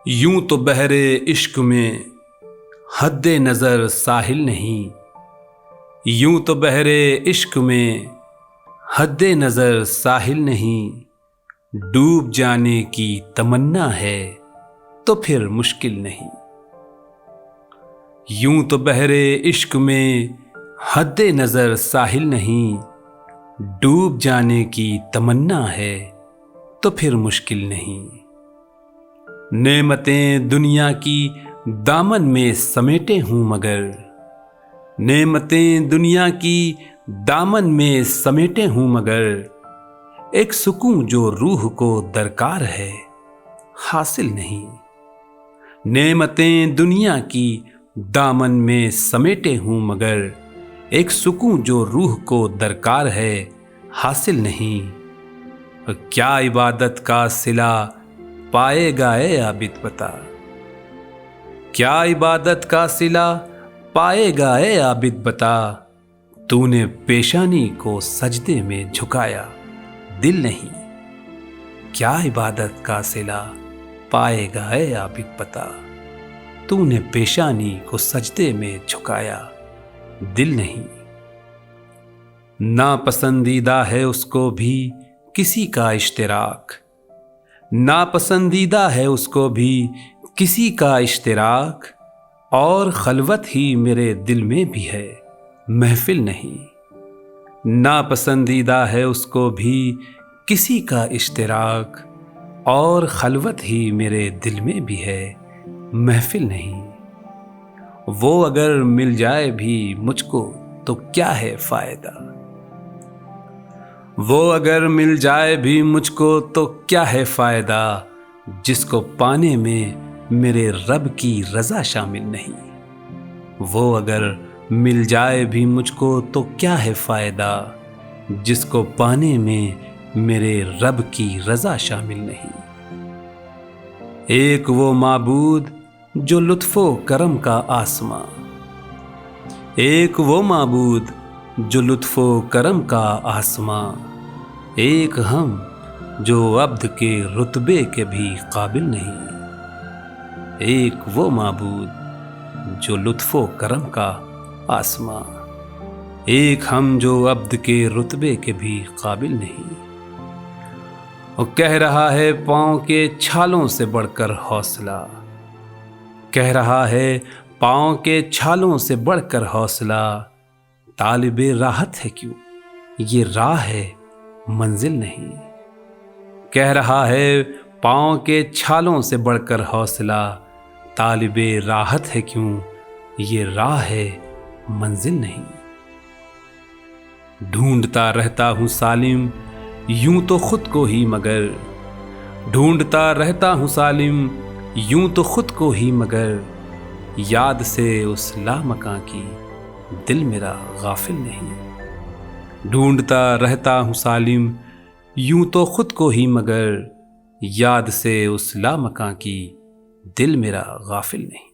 یوں تو بحر عشق میں حد نظر ساحل نہیں، یوں تو بحر عشق میں حد نظر ساحل نہیں، ڈوب جانے کی تمنا ہے تو پھر مشکل نہیں۔ یوں تو بحر عشق میں حد نظر ساحل نہیں، ڈوب جانے کی تمنا ہے تو پھر مشکل نہیں۔ نعمتیں دنیا کی دامن میں سمیٹے ہوں مگر، نعمتیں دنیا کی دامن میں سمیٹے ہوں مگر، ایک سکون جو روح کو درکار ہے حاصل نہیں۔ نعمتیں دنیا کی دامن میں سمیٹے ہوں مگر، ایک سکون جو روح کو درکار ہے حاصل نہیں۔ کیا عبادت کا صلہ پائے گا اے عابد بتا، کیا عبادت کا صلہ پائے گا اے عابد بتا، تو نے پیشانی کو سجدے میں جھکایا دل نہیں۔ کیا عبادت کا صلہ پائے گا اے عابد بتا، تو نے پیشانی کو سجدے میں جھکایا دل نہیں۔ ناپسندیدہ ہے اس کو بھی کسی کا اشتراک، ناپسندیدہ ہے اس کو بھی کسی کا اشتراک، اور خلوت ہی میرے دل میں بھی ہے محفل نہیں۔ ناپسندیدہ ہے اس کو بھی کسی کا اشتراک، اور خلوت ہی میرے دل میں بھی ہے محفل نہیں۔ وہ اگر مل جائے بھی مجھ کو تو کیا ہے فائدہ، وہ اگر مل جائے بھی مجھ کو تو کیا ہے فائدہ، جس کو پانے میں میرے رب کی رضا شامل نہیں۔ وہ اگر مل جائے بھی مجھ کو تو کیا ہے فائدہ، جس کو پانے میں میرے رب کی رضا شامل نہیں۔ ایک وہ معبود جو لطف و کرم کا آسماں، ایک وہ معبود جو لطف و کرم کا آسماں، ایک ہم جو عبد کے رتبے کے بھی قابل نہیں۔ ایک وہ معبود جو لطف و کرم کا آسماں، ایک ہم جو عبد کے رتبے کے بھی قابل نہیں۔ وہ کہہ رہا ہے پاؤں کے چھالوں سے بڑھ کر حوصلہ، کہہ رہا ہے پاؤں کے چھالوں سے بڑھ کر حوصلہ، طالب راحت ہے کیوں یہ راہ ہے منزل نہیں۔ کہہ رہا ہے پاؤں کے چھالوں سے بڑھ کر حوصلہ، طالب راحت ہے کیوں یہ راہ ہے منزل نہیں۔ ڈھونڈتا رہتا ہوں سالم یوں تو خود کو ہی مگر، ڈھونڈتا رہتا ہوں سالم یوں تو خود کو ہی مگر، یاد سے اس لامکاں کی دل میرا غافل نہیں۔ ڈھونڈتا رہتا ہوں سالم یوں تو خود کو ہی مگر، یاد سے اس لامکاں کی دل میرا غافل نہیں۔